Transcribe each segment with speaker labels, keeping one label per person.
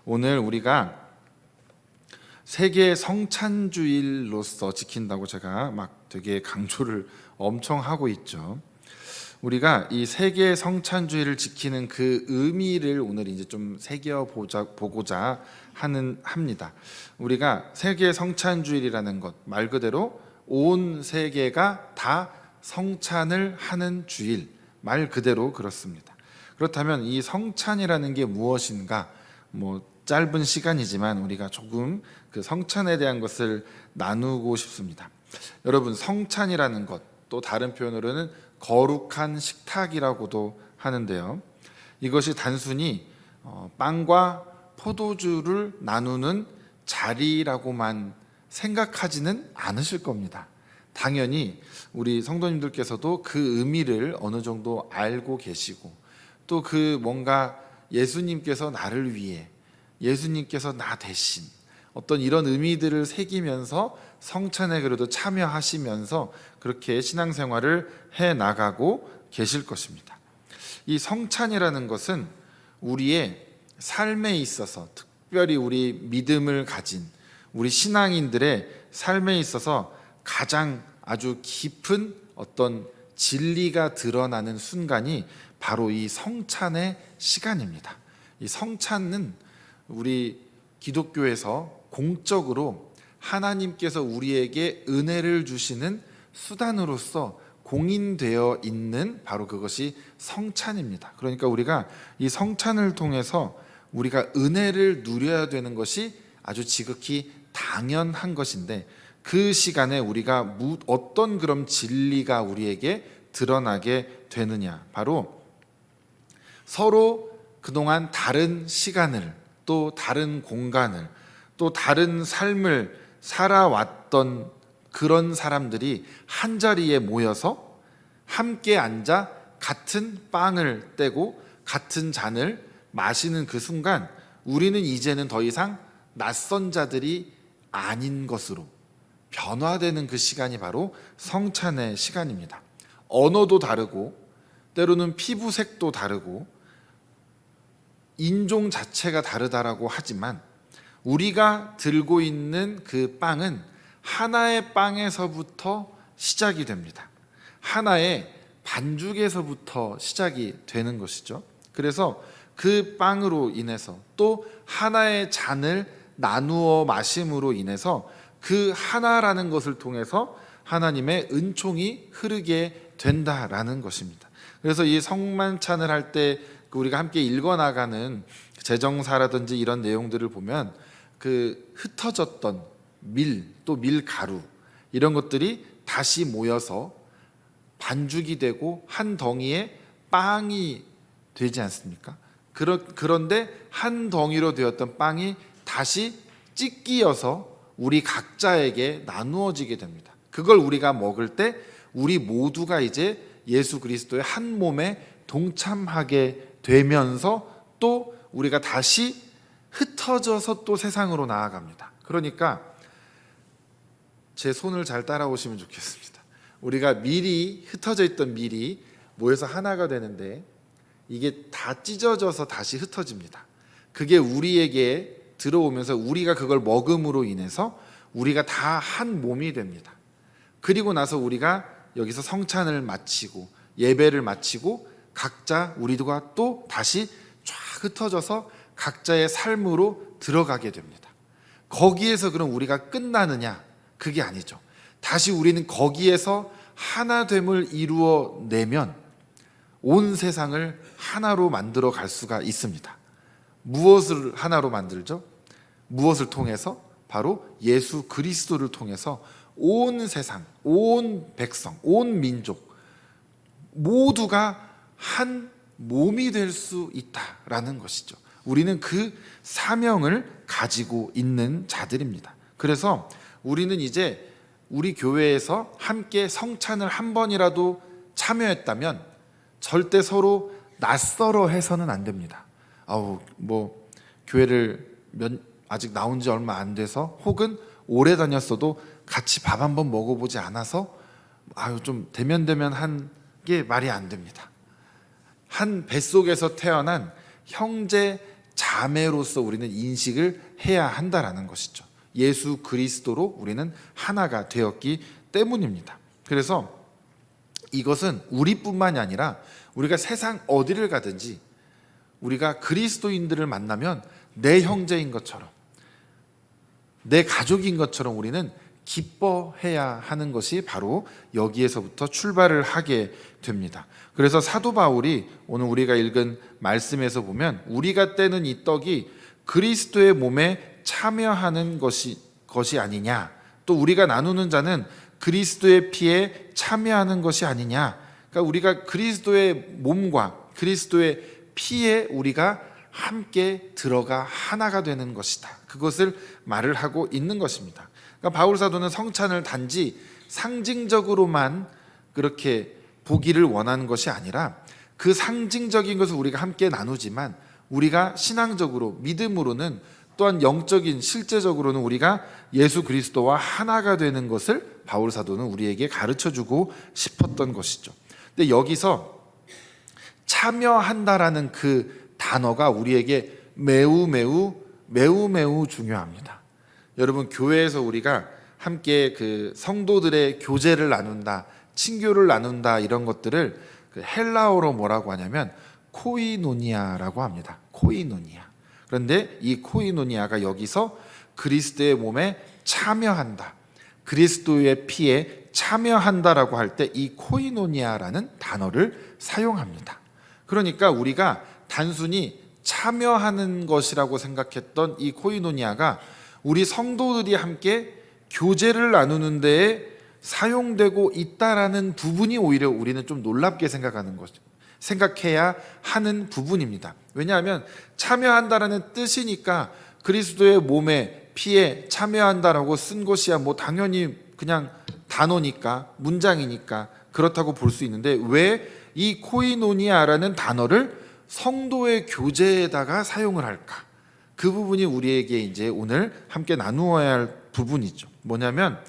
Speaker 1: 오늘 우리가 세계 성찬주일로서 지킨다고 제가 막 되게 강조를 엄청 하고 있죠. 우리가 이 세계 성찬주일을 지키는 그 의미를 오늘 이제 좀 보고자 합니다. 우리가 세계 성찬주일이라는 것 말 그대로 온 세계가 다 성찬을 하는 주일, 말 그대로 그렇습니다. 그렇다면 이 성찬이라는 게 무엇인가? 짧은 시간이지만 우리가 조금 그 성찬에 대한 것을 나누고 싶습니다. 여러분, 성찬이라는 것, 또 다른 표현으로는 거룩한 식탁이라고도 하는데요. 이것이 단순히 빵과 포도주를 나누는 자리라고만 생각하지는 않으실 겁니다. 당연히 우리 성도님들께서도 그 의미를 어느 정도 알고 계시고, 또 그 뭔가 예수님께서 나를 위해, 예수님께서 나 대신 어떤 이런 의미들을 새기면서 성찬에 그래도 참여하시면서 그렇게 신앙생활을 해 나가고 계실 것입니다. 이 성찬이라는 것은 우리의 삶에 있어서, 특별히 우리 믿음을 가진 우리 신앙인들의 삶에 있어서 가장 아주 깊은 어떤 진리가 드러나는 순간이 바로 이 성찬의 시간입니다. 이 성찬은 우리 기독교에서 공적으로 하나님께서 우리에게 은혜를 주시는 수단으로서 공인되어 있는 바로 그것이 성찬입니다. 그러니까 우리가 이 성찬을 통해서 우리가 은혜를 누려야 되는 것이 아주 지극히 당연한 것인데, 그 시간에 우리가 어떤 그런 진리가 우리에게 드러나게 되느냐, 바로 서로 그동안 다른 시간을, 또 다른 공간을, 또 다른 삶을 살아왔던 그런 사람들이 한자리에 모여서 함께 앉아 같은 빵을 떼고 같은 잔을 마시는 그 순간, 우리는 이제는 더 이상 낯선 자들이 아닌 것으로 변화되는 그 시간이 바로 성찬의 시간입니다. 언어도 다르고, 때로는 피부색도 다르고, 인종 자체가 다르다라고 하지만 우리가 들고 있는 그 빵은 하나의 빵에서부터 시작이 됩니다. 하나의 반죽에서부터 시작이 되는 것이죠. 그래서 그 빵으로 인해서, 또 하나의 잔을 나누어 마심으로 인해서 그 하나라는 것을 통해서 하나님의 은총이 흐르게 된다라는 것입니다. 그래서 이 성만찬을 할 때 우리가 함께 읽어나가는 제정사라든지 이런 내용들을 보면 그 흩어졌던 밀, 또 밀가루, 이런 것들이 다시 모여서 반죽이 되고 한 덩이의 빵이 되지 않습니까? 그런데 한 덩이로 되었던 빵이 다시 찢기어서 우리 각자에게 나누어지게 됩니다. 그걸 우리가 먹을 때 우리 모두가 이제 예수 그리스도의 한 몸에 동참하게 되면서 또 우리가 다시 흩어져서 또 세상으로 나아갑니다. 그러니까 제 손을 잘 따라오시면 좋겠습니다. 우리가 밀이, 흩어져 있던 밀이 모여서 하나가 되는데 이게 다 찢어져서 다시 흩어집니다. 그게 우리에게 들어오면서 우리가 그걸 먹음으로 인해서 우리가 다 한 몸이 됩니다. 그리고 나서 우리가 여기서 성찬을 마치고 예배를 마치고 각자 우리가 또 다시 쫙 흩어져서 각자의 삶으로 들어가게 됩니다. 거기에서 그럼 우리가 끝나느냐? 그게 아니죠. 다시 우리는 거기에서 하나됨을 이루어내면 온 세상을 하나로 만들어 갈 수가 있습니다. 무엇을 하나로 만들죠? 무엇을 통해서? 바로 예수 그리스도를 통해서 온 세상, 온 백성, 온 민족 모두가 한 몸이 될 수 있다라는 것이죠. 우리는 그 사명을 가지고 있는 자들입니다. 그래서 우리는 이제 우리 교회에서 함께 성찬을 한 번이라도 참여했다면 절대 서로 낯설어 해서는 안 됩니다. 교회를 아직 나온 지 얼마 안 돼서, 혹은 오래 다녔어도 같이 밥 한번 먹어보지 않아서 좀 대면한 게 말이 안 됩니다. 한 뱃속에서 태어난 형제 자매로서 우리는 인식을 해야 한다라는 것이죠. 예수 그리스도로 우리는 하나가 되었기 때문입니다. 그래서 이것은 우리뿐만이 아니라 우리가 세상 어디를 가든지 우리가 그리스도인들을 만나면 내 형제인 것처럼, 내 가족인 것처럼 우리는 기뻐해야 하는 것이 바로 여기에서부터 출발을 하게 됩니다. 그래서 사도 바울이 오늘 우리가 읽은 말씀에서 보면 우리가 떼는 이 떡이 그리스도의 몸에 참여하는 것이 아니냐, 또 우리가 나누는 잔은 그리스도의 피에 참여하는 것이 아니냐. 그러니까 우리가 그리스도의 몸과 그리스도의 피에 우리가 함께 들어가 하나가 되는 것이다. 그것을 말을 하고 있는 것입니다. 그러니까 바울 사도는 성찬을 단지 상징적으로만 그렇게 보기를 원하는 것이 아니라 그 상징적인 것을 우리가 함께 나누지만 우리가 신앙적으로, 믿음으로는, 또한 영적인 실제적으로는 우리가 예수 그리스도와 하나가 되는 것을 바울 사도는 우리에게 가르쳐주고 싶었던 것이죠. 근데 여기서 참여한다라는 그 단어가 우리에게 매우 중요합니다. 여러분, 교회에서 우리가 함께 그 성도들의 교제를 나눈다, 친교를 나눈다, 이런 것들을 그 헬라어로 뭐라고 하냐면 코이노니아라고 합니다. 코이노니아. 그런데 이 코이노니아가 여기서 그리스도의 몸에 참여한다, 그리스도의 피에 참여한다라고 할 때 이 코이노니아라는 단어를 사용합니다. 그러니까 우리가 단순히 참여하는 것이라고 생각했던 이 코이노니아가 우리 성도들이 함께 교제를 나누는 데에 사용되고 있다라는 부분이 오히려 우리는 좀 놀랍게 생각해야 하는 부분입니다. 왜냐하면 참여한다라는 뜻이니까 그리스도의 몸에 피에 참여한다라고 쓴 것이야 뭐 당연히 그냥 단어니까, 문장이니까 그렇다고 볼 수 있는데 왜 이 코이노니아라는 단어를 성도의 교제에다가 사용을 할까? 그 부분이 우리에게 이제 오늘 함께 나누어야 할 부분이죠. 뭐냐면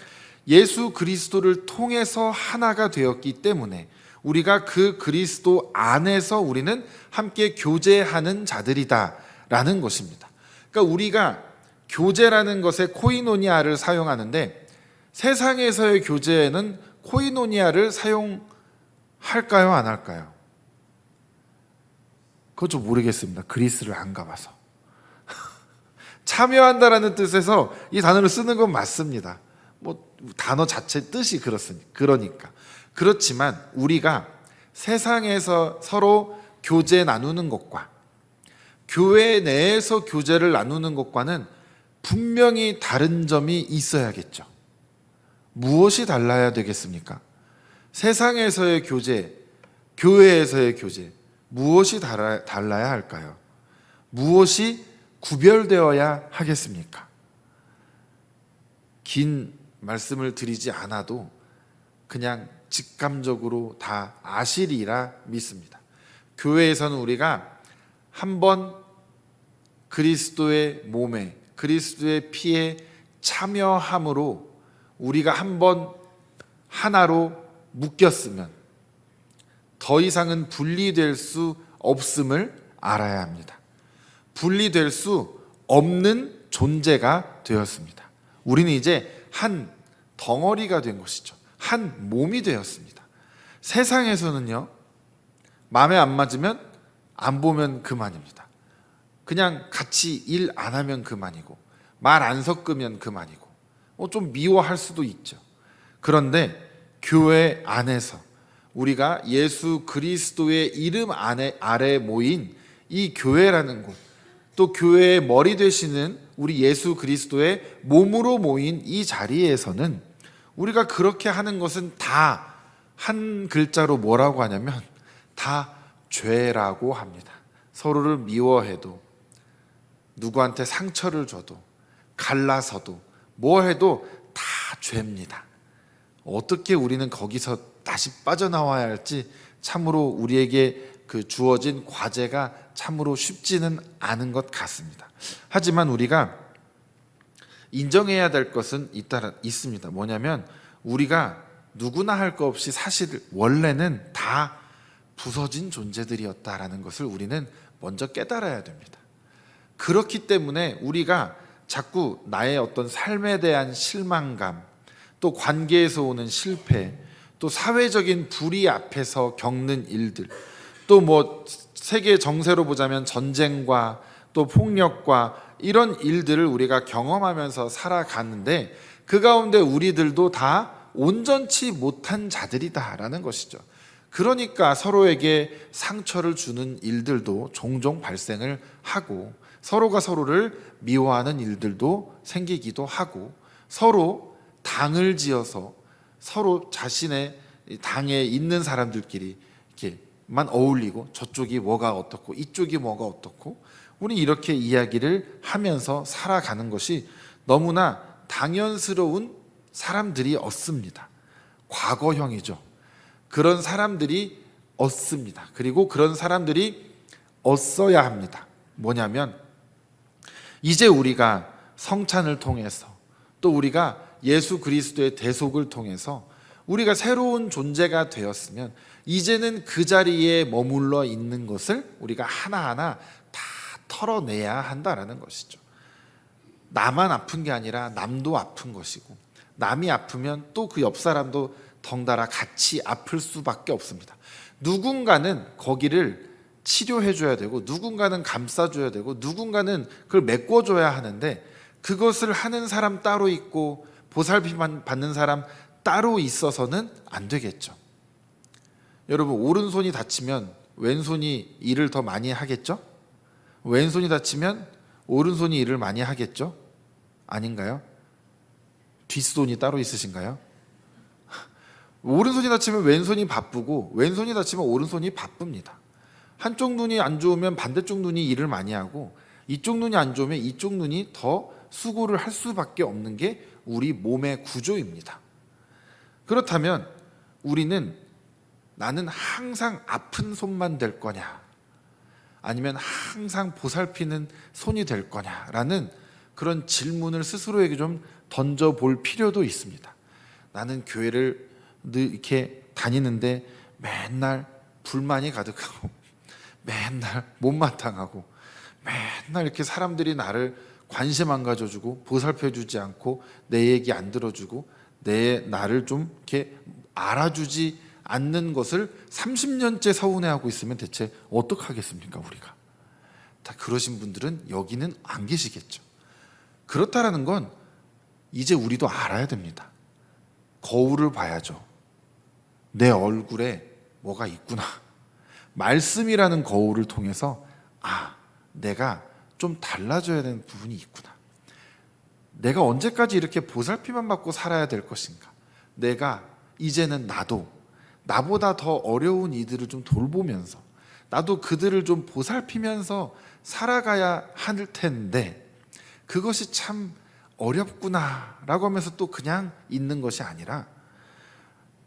Speaker 1: 예수 그리스도를 통해서 하나가 되었기 때문에 우리가 그 그리스도 안에서 우리는 함께 교제하는 자들이다라는 것입니다. 그러니까 우리가 교제라는 것에 코이노니아를 사용하는데 세상에서의 교제에는 코이노니아를 사용할까요, 안 할까요? 그거 좀 모르겠습니다. 그리스를 안 가봐서. 참여한다라는 뜻에서 이 단어를 쓰는 건 맞습니다. 뭐 단어 자체 뜻이 그러니까. 그렇지만 우리가 세상에서 서로 교제 나누는 것과 교회 내에서 교제를 나누는 것과는 분명히 다른 점이 있어야겠죠. 무엇이 달라야 되겠습니까? 세상에서의 교제, 교회에서의 교제, 무엇이 달라야 할까요? 무엇이 구별되어야 하겠습니까? 긴 말씀을 드리지 않아도 그냥 직감적으로 다 아시리라 믿습니다. 교회에서는 우리가 한번 그리스도의 몸에, 그리스도의 피에 참여함으로 우리가 한번 하나로 묶였으면 더 이상은 분리될 수 없음을 알아야 합니다. 분리될 수 없는 존재가 되었습니다. 우리는 이제 한 덩어리가 된 것이죠. 한 몸이 되었습니다. 세상에서는요, 마음에 안 맞으면 안 보면 그만입니다. 그냥 같이 일 안 하면 그만이고, 말 안 섞으면 그만이고, 좀 미워할 수도 있죠. 그런데 교회 안에서 우리가 예수 그리스도의 이름 아래 모인 이 교회라는 곳, 또 교회의 머리 되시는 우리 예수 그리스도의 몸으로 모인 이 자리에서는 우리가 그렇게 하는 것은 다 한 글자로 뭐라고 하냐면 다 죄라고 합니다. 서로를 미워해도, 누구한테 상처를 줘도, 갈라서도, 뭐 해도 다 죄입니다. 어떻게 우리는 거기서 다시 빠져나와야 할지 참으로 우리에게 그 주어진 과제가 참으로 쉽지는 않은 것 같습니다. 하지만 우리가 인정해야 될 것은 있습니다. 뭐냐면 우리가 누구나 할 거 없이 사실 원래는 다 부서진 존재들이었다라는 것을 우리는 먼저 깨달아야 됩니다. 그렇기 때문에 우리가 자꾸 나의 어떤 삶에 대한 실망감, 또 관계에서 오는 실패, 또 사회적인 불의 앞에서 겪는 일들, 또 뭐 세계 정세로 보자면 전쟁과 또 폭력과 이런 일들을 우리가 경험하면서 살아가는데, 그 가운데 우리들도 다 온전치 못한 자들이다라는 것이죠. 그러니까 서로에게 상처를 주는 일들도 종종 발생을 하고, 서로가 서로를 미워하는 일들도 생기기도 하고, 서로 당을 지어서 서로 자신의 당에 있는 사람들끼리 이렇게만 어울리고, 저쪽이 뭐가 어떻고 이쪽이 뭐가 어떻고, 우리 이렇게 이야기를 하면서 살아가는 것이 너무나 당연스러운 사람들이 없습니다. 과거형이죠. 그런 사람들이 없습니다. 그리고 그런 사람들이 없어야 합니다. 뭐냐면, 이제 우리가 성찬을 통해서, 또 우리가 예수 그리스도의 대속을 통해서 우리가 새로운 존재가 되었으면, 이제는 그 자리에 머물러 있는 것을 우리가 하나하나 다 털어내야 한다라는 것이죠. 나만 아픈 게 아니라 남도 아픈 것이고, 남이 아프면 또 그 옆 사람도 덩달아 같이 아플 수밖에 없습니다. 누군가는 거기를 치료해 줘야 되고, 누군가는 감싸 줘야 되고, 누군가는 그걸 메꿔 줘야 하는데, 그것을 하는 사람 따로 있고 보살핌 받는 사람 따로 있어서는 안 되겠죠. 여러분, 오른손이 다치면 왼손이 일을 더 많이 하겠죠? 왼손이 다치면 오른손이 일을 많이 하겠죠? 아닌가요? 뒷손이 따로 있으신가요? 오른손이 다치면 왼손이 바쁘고, 왼손이 다치면 오른손이 바쁩니다. 한쪽 눈이 안 좋으면 반대쪽 눈이 일을 많이 하고, 이쪽 눈이 안 좋으면 이쪽 눈이 더 수고를 할 수밖에 없는 게 우리 몸의 구조입니다. 그렇다면 우리는, 나는 항상 아픈 손만 될 거냐, 아니면 항상 보살피는 손이 될 거냐라는 그런 질문을 스스로에게 좀 던져볼 필요도 있습니다. 나는 교회를 늘 이렇게 다니는데 맨날 불만이 가득하고, 맨날 못마땅하고, 맨날 이렇게 사람들이 나를 관심 안 가져주고 보살펴주지 않고 내 얘기 안 들어주고 나를 좀 이렇게 알아주지 않는 것을 30년째 서운해하고 있으면 대체 어떡하겠습니까? 우리가 다 그러신 분들은 여기는 안 계시겠죠. 그렇다라는 건 이제 우리도 알아야 됩니다. 거울을 봐야죠. 내 얼굴에 뭐가 있구나. 말씀이라는 거울을 통해서, 아, 내가 좀 달라져야 되는 부분이 있구나. 내가 언제까지 이렇게 보살핌만 받고 살아야 될 것인가. 내가 이제는 나보다 더 어려운 이들을 좀 돌보면서, 나도 그들을 좀 보살피면서 살아가야 할 텐데, 그것이 참 어렵구나 라고 하면서 또 그냥 있는 것이 아니라,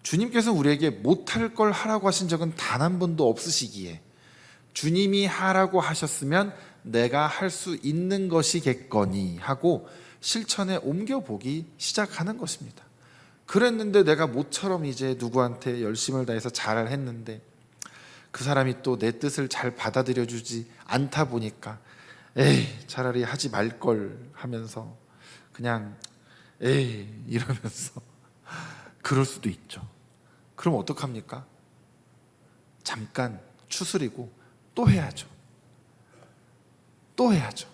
Speaker 1: 주님께서 우리에게 못할 걸 하라고 하신 적은 단 한 번도 없으시기에, 주님이 하라고 하셨으면 내가 할 수 있는 것이겠거니 하고 실천에 옮겨보기 시작하는 것입니다. 그랬는데 내가 모처럼 이제 누구한테 열심을 다해서 잘 했는데, 그 사람이 또 내 뜻을 잘 받아들여 주지 않다 보니까, 에이, 차라리 하지 말걸 하면서 그냥 에이 이러면서 그럴 수도 있죠. 그럼 어떡합니까? 잠깐 추스리고 또 해야죠. 또 해야죠.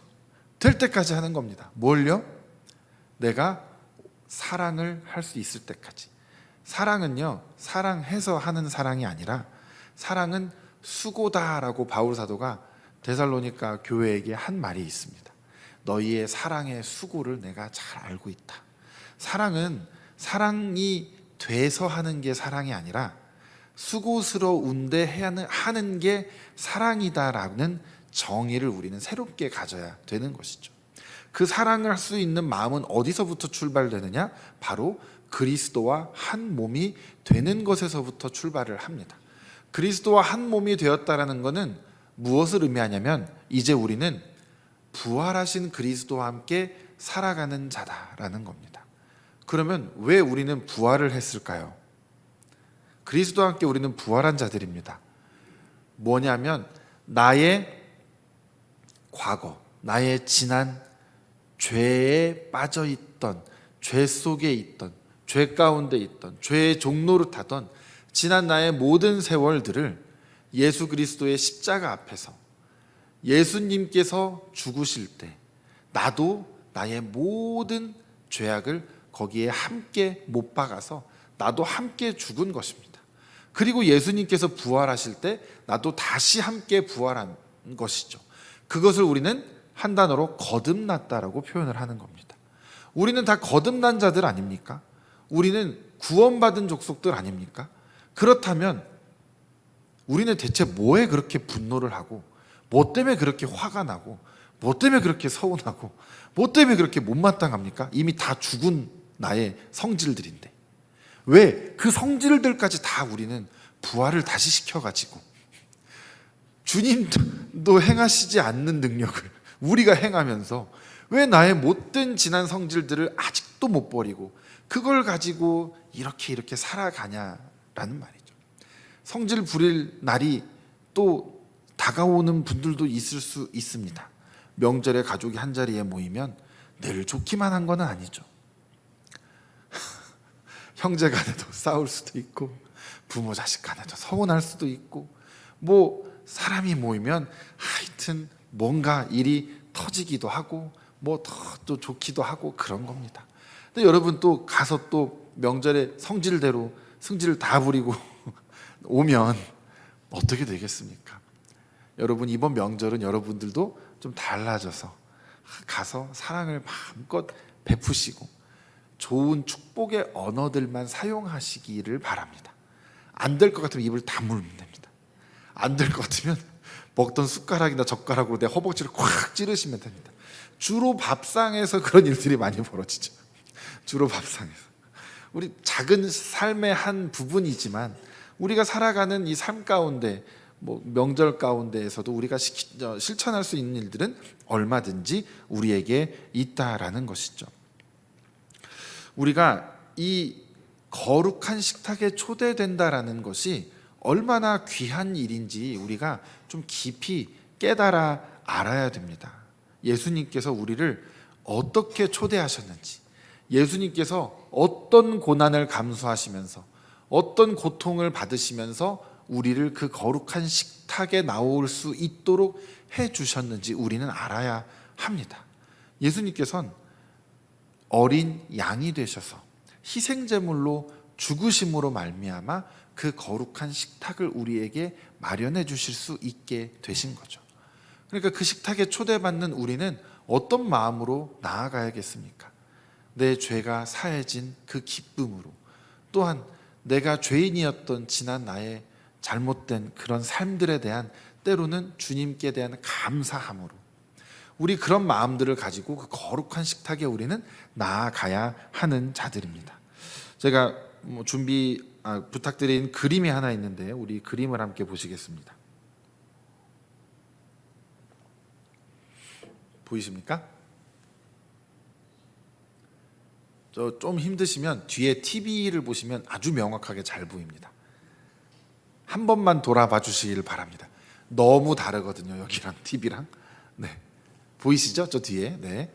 Speaker 1: 될 때까지 하는 겁니다. 뭘요? 내가 사랑을 할 수 있을 때까지. 사랑은요, 사랑해서 하는 사랑이 아니라, 사랑은 수고다라고 바울 사도가 데살로니가 교회에게 한 말이 있습니다. 너희의 사랑의 수고를 내가 잘 알고 있다. 사랑은 사랑이 돼서 하는 게 사랑이 아니라 수고스러운데 하는 게 사랑이다라는 정의를 우리는 새롭게 가져야 되는 것이죠. 그 사랑을 할 수 있는 마음은 어디서부터 출발되느냐? 바로 그리스도와 한 몸이 되는 것에서부터 출발을 합니다. 그리스도와 한 몸이 되었다라는 것은 무엇을 의미하냐면, 이제 우리는 부활하신 그리스도와 함께 살아가는 자다라는 겁니다. 그러면 왜 우리는 부활을 했을까요? 그리스도와 함께 우리는 부활한 자들입니다. 뭐냐면, 나의 과거, 나의 지난 죄에 빠져 있던, 죄 속에 있던, 죄 가운데 있던, 죄의 종노릇하던 지난 나의 모든 세월들을 예수 그리스도의 십자가 앞에서 예수님께서 죽으실 때 나도 나의 모든 죄악을 거기에 함께 못 박아서 나도 함께 죽은 것입니다. 그리고 예수님께서 부활하실 때 나도 다시 함께 부활한 것이죠. 그것을 우리는 한 단어로 거듭났다라고 표현을 하는 겁니다. 우리는 다 거듭난 자들 아닙니까? 우리는 구원받은 족속들 아닙니까? 그렇다면 우리는 대체 뭐에 그렇게 분노를 하고, 뭐 때문에 그렇게 화가 나고, 뭐 때문에 그렇게 서운하고, 뭐 때문에 그렇게 못마땅합니까? 이미 다 죽은 나의 성질들인데 왜 그 성질들까지 다 우리는 부활을 다시 시켜가지고 주님도 행하시지 않는 능력을 우리가 행하면서 왜 나의 못된 지난 성질들을 아직도 못 버리고 그걸 가지고 이렇게 살아가냐라는 말이죠. 성질 부릴 날이 또 다가오는 분들도 있을 수 있습니다. 명절에 가족이 한자리에 모이면 늘 좋기만 한 건 아니죠. 형제 간에도 싸울 수도 있고 부모 자식 간에도 서운할 수도 있고 뭐 사람이 모이면 하여튼 뭔가 일이 터지기도 하고 뭐 더 좋기도 하고 그런 겁니다. 근데 여러분 또 가서 또 명절에 성질대로 승질을 다 부리고 오면 어떻게 되겠습니까? 여러분 이번 명절은 여러분들도 좀 달라져서 가서 사랑을 마음껏 베푸시고 좋은 축복의 언어들만 사용하시기를 바랍니다. 안 될 것 같으면 입을 다물면 됩니다. 안 될 것 같으면 먹던 숟가락이나 젓가락으로 내 허벅지를 콱 찌르시면 됩니다. 주로 밥상에서 그런 일들이 많이 벌어지죠. 주로 밥상에서. 우리 작은 삶의 한 부분이지만 우리가 살아가는 이 삶 가운데 뭐 명절 가운데에서도 우리가 실천할 수 있는 일들은 얼마든지 우리에게 있다라는 것이죠. 우리가 이 거룩한 식탁에 초대된다라는 것이 얼마나 귀한 일인지 우리가 좀 깊이 깨달아 알아야 됩니다. 예수님께서 우리를 어떻게 초대하셨는지, 예수님께서 어떤 고난을 감수하시면서 어떤 고통을 받으시면서 우리를 그 거룩한 식탁에 나올 수 있도록 해주셨는지 우리는 알아야 합니다. 예수님께서는 어린 양이 되셔서 희생제물로 죽으심으로 말미암아 그 거룩한 식탁을 우리에게 마련해 주실 수 있게 되신 거죠. 그러니까 그 식탁에 초대받는 우리는 어떤 마음으로 나아가야겠습니까? 내 죄가 사해진 그 기쁨으로, 또한 내가 죄인이었던 지난 나의 잘못된 그런 삶들에 대한 때로는 주님께 대한 감사함으로 우리 그런 마음들을 가지고 그 거룩한 식탁에 우리는 나아가야 하는 자들입니다. 제가 부탁드린 그림이 하나 있는데 우리 그림을 함께 보시겠습니다. 보이십니까? 저 좀 힘드시면 뒤에 TV를 보시면 아주 명확하게 잘 보입니다. 한 번만 돌아봐 주시길 바랍니다. 너무 다르거든요, 여기랑 TV랑. 네. 보이시죠? 저 뒤에. 네.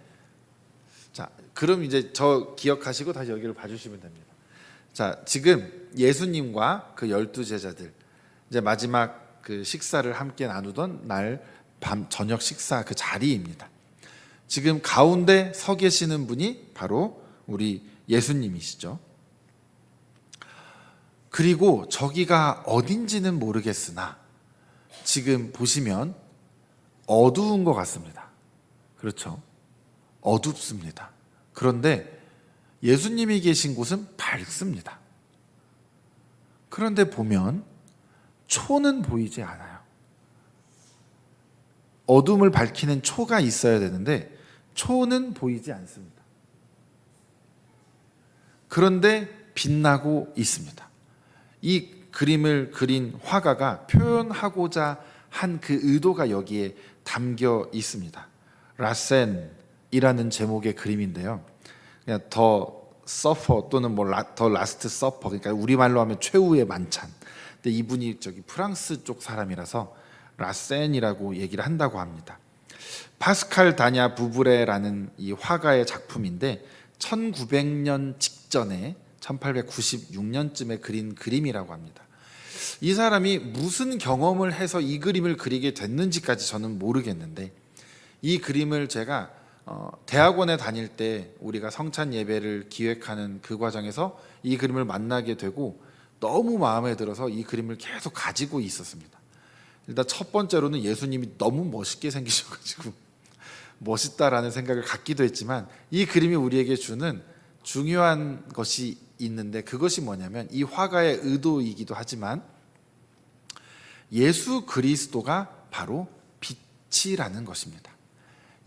Speaker 1: 자, 그럼 이제 저 기억하시고 다시 여기를 봐주시면 됩니다. 자, 지금 예수님과 그 12제자들 이제 마지막 그 식사를 함께 나누던 날 밤 저녁 식사 그 자리입니다. 지금 가운데 서 계시는 분이 바로 우리 예수님이시죠. 그리고 저기가 어딘지는 모르겠으나 지금 보시면 어두운 것 같습니다. 그렇죠? 어둡습니다. 그런데 예수님이 계신 곳은 밝습니다. 그런데 보면 초는 보이지 않아요. 어둠을 밝히는 초가 있어야 되는데 초는 보이지 않습니다. 그런데 빛나고 있습니다. 이 그림을 그린 화가가 표현하고자 한 그 의도가 여기에 담겨 있습니다. 라센이라는 제목의 그림인데요. 그냥 더 서퍼 또는 더 라스트 서퍼, 그러니까 우리말로 하면 최후의 만찬. 근데 이분이 저기 프랑스 쪽 사람이라서 라센이라고 얘기를 한다고 합니다. 파스칼 다냐 부브레라는 이 화가의 작품인데 1900년 직전에 1896년쯤에 그린 그림이라고 합니다. 이 사람이 무슨 경험을 해서 이 그림을 그리게 됐는지까지 저는 모르겠는데, 이 그림을 제가 대학원에 다닐 때 우리가 성찬 예배를 기획하는 그 과정에서 이 그림을 만나게 되고 너무 마음에 들어서 이 그림을 계속 가지고 있었습니다. 일단 첫 번째로는 예수님이 너무 멋있게 생기셔가지고 멋있다라는 생각을 갖기도 했지만, 이 그림이 우리에게 주는 중요한 것이 있는데, 그것이 뭐냐면 이 화가의 의도이기도 하지만 예수 그리스도가 바로 빛이라는 것입니다.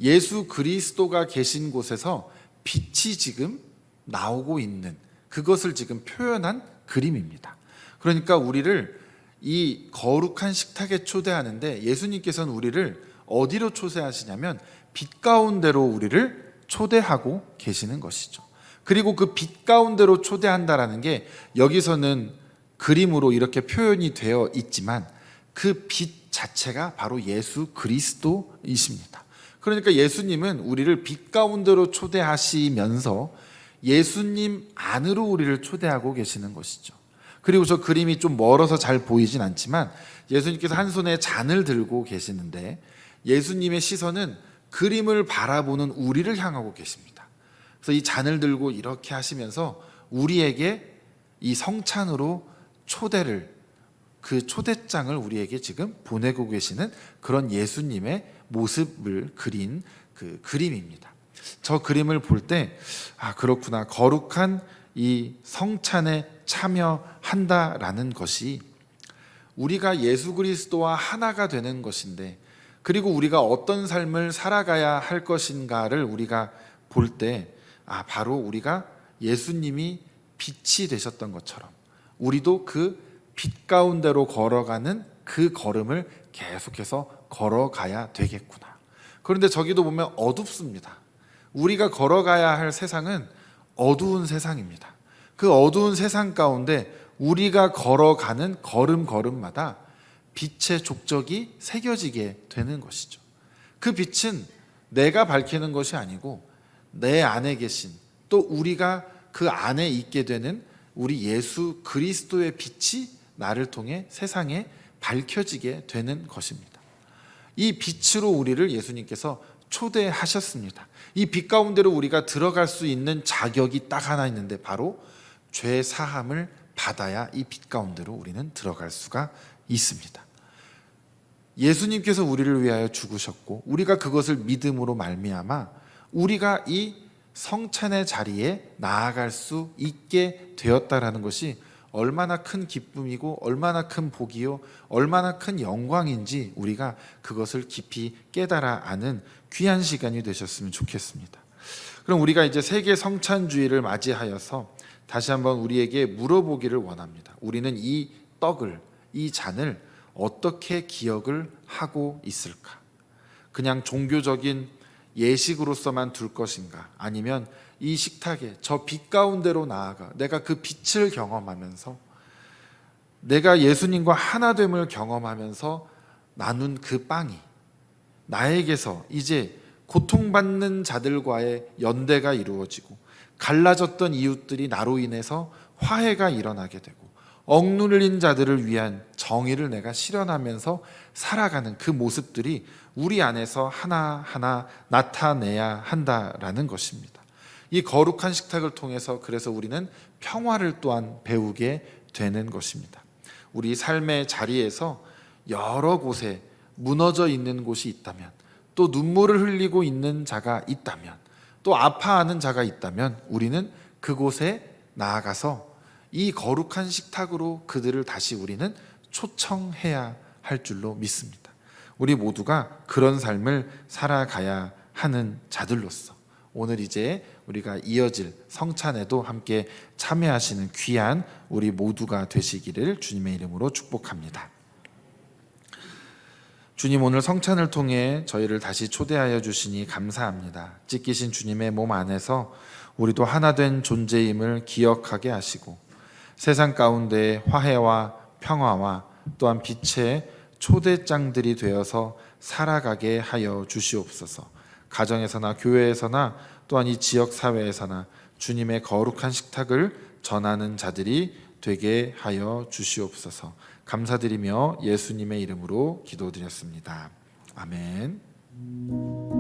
Speaker 1: 예수 그리스도가 계신 곳에서 빛이 지금 나오고 있는 그것을 지금 표현한 그림입니다. 그러니까 우리를 이 거룩한 식탁에 초대하는데 예수님께서는 우리를 어디로 초대하시냐면 빛 가운데로 우리를 초대하고 계시는 것이죠. 그리고 그 빛 가운데로 초대한다라는 게 여기서는 그림으로 이렇게 표현이 되어 있지만 그 빛 자체가 바로 예수 그리스도이십니다. 그러니까 예수님은 우리를 빛 가운데로 초대하시면서 예수님 안으로 우리를 초대하고 계시는 것이죠. 그리고 저 그림이 좀 멀어서 잘 보이진 않지만 예수님께서 한 손에 잔을 들고 계시는데 예수님의 시선은 그림을 바라보는 우리를 향하고 계십니다. 그래서 이 잔을 들고 이렇게 하시면서 우리에게 이 성찬으로 초대를, 그 초대장을 우리에게 지금 보내고 계시는 그런 예수님의 모습을 그린 그 그림입니다. 저 그림을 볼 때 그렇구나, 거룩한 이 성찬에 참여한다라는 것이 우리가 예수 그리스도와 하나가 되는 것인데, 그리고 우리가 어떤 삶을 살아가야 할 것인가를 우리가 볼 때 바로 우리가 예수님이 빛이 되셨던 것처럼 우리도 그 빛 가운데로 걸어가는 그 걸음을 계속해서 걸어가야 되겠구나. 그런데 저기도 보면 어둡습니다. 우리가 걸어가야 할 세상은 어두운 세상입니다. 그 어두운 세상 가운데 우리가 걸어가는 걸음걸음마다 빛의 족적이 새겨지게 되는 것이죠. 그 빛은 내가 밝히는 것이 아니고 내 안에 계신, 또 우리가 그 안에 있게 되는 우리 예수 그리스도의 빛이 나를 통해 세상에 밝혀지게 되는 것입니다. 이 빛으로 우리를 예수님께서 초대하셨습니다. 이 빛 가운데로 우리가 들어갈 수 있는 자격이 딱 하나 있는데 바로 죄 사함을 받아야 이 빛 가운데로 우리는 들어갈 수가 있습니다. 예수님께서 우리를 위하여 죽으셨고 우리가 그것을 믿음으로 말미암아 우리가 이 성찬의 자리에 나아갈 수 있게 되었다라는 것이 얼마나 큰 기쁨이고 얼마나 큰 복이요 얼마나 큰 영광인지 우리가 그것을 깊이 깨달아 아는 귀한 시간이 되셨으면 좋겠습니다. 그럼 우리가 이제 세계 성찬주의를 맞이하여서 다시 한번 우리에게 물어보기를 원합니다. 우리는 이 떡을, 이 잔을 어떻게 기억을 하고 있을까? 그냥 종교적인 예식으로서만 둘 것인가? 아니면 이 식탁에 저 빛 가운데로 나아가 내가 그 빛을 경험하면서 내가 예수님과 하나됨을 경험하면서 나눈 그 빵이 나에게서 이제 고통받는 자들과의 연대가 이루어지고 갈라졌던 이웃들이 나로 인해서 화해가 일어나게 되고 억눌린 자들을 위한 정의를 내가 실현하면서 살아가는 그 모습들이 우리 안에서 하나하나 나타내야 한다라는 것입니다. 이 거룩한 식탁을 통해서 그래서 우리는 평화를 또한 배우게 되는 것입니다. 우리 삶의 자리에서 여러 곳에 무너져 있는 곳이 있다면, 또 눈물을 흘리고 있는 자가 있다면, 또 아파하는 자가 있다면 우리는 그곳에 나아가서 이 거룩한 식탁으로 그들을 다시 우리는 초청해야 할 줄로 믿습니다. 우리 모두가 그런 삶을 살아가야 하는 자들로서 오늘 이제 우리가 이어질 성찬에도 함께 참여하시는 귀한 우리 모두가 되시기를 주님의 이름으로 축복합니다. 주님, 오늘 성찬을 통해 저희를 다시 초대하여 주시니 감사합니다. 찢기신 주님의 몸 안에서 우리도 하나 된 존재임을 기억하게 하시고 세상 가운데 화해와 평화와 또한 빛의 초대장들이 되어서 살아가게 하여 주시옵소서. 가정에서나 교회에서나 또한 이 지역 사회에서나 주님의 거룩한 식탁을 전하는 자들이 되게 하여 주시옵소서. 감사드리며 예수님의 이름으로 기도드렸습니다. 아멘.